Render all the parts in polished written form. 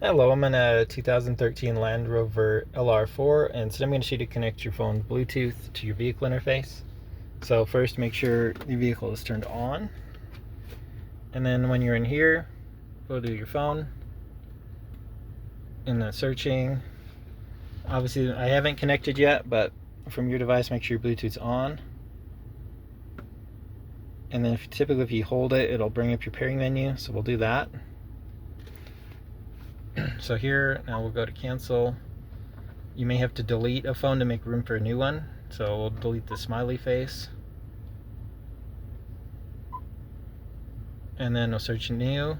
Hello, I'm in a 2013 Land Rover LR4, and today I'm going to show you to connect your phone's Bluetooth to your vehicle interface. So first, make sure your vehicle is turned on, and then when you're in here, go to your phone, and then searching. Obviously, I haven't connected yet, but from your device, make sure your Bluetooth's on. And then typically if you hold it, it'll bring up your pairing menu, so we'll do that. So here, now we'll go to cancel. You may have to delete a phone to make room for a new one. So we'll delete the smiley face. And then we'll search new.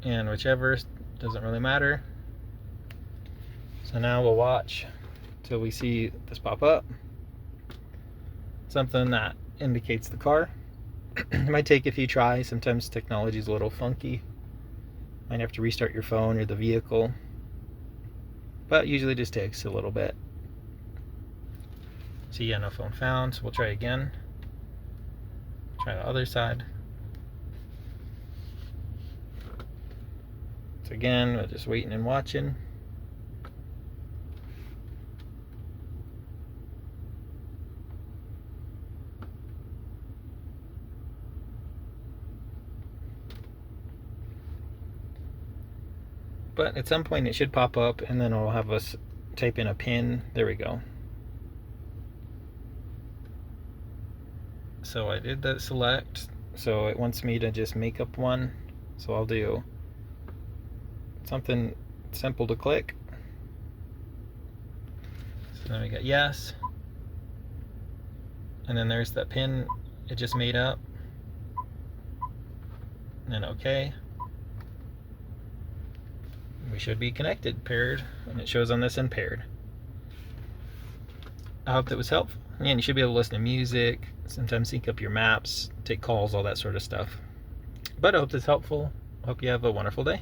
And whichever, doesn't really matter. So now we'll watch till we see this pop up. Something that indicates the car. It might take a few tries. Sometimes technology is a little funky. Might have to restart your phone or the vehicle, but usually just takes a little bit. So yeah, no phone found, so we'll try again. Try the other side. So again, we're just waiting and watching. But at some point it should pop up, and then it'll have us type in a pin. There we go. So I did that select, so it wants me to just make up one. So I'll do something simple to click. So then we got yes. And then there's that pin it just made up. And then okay. We should be connected, paired, and it shows on this end paired. I hope that was helpful. And you should be able to listen to music, sometimes sync up your maps, take calls, all that sort of stuff. But I hope this is helpful. Hope you have a wonderful day.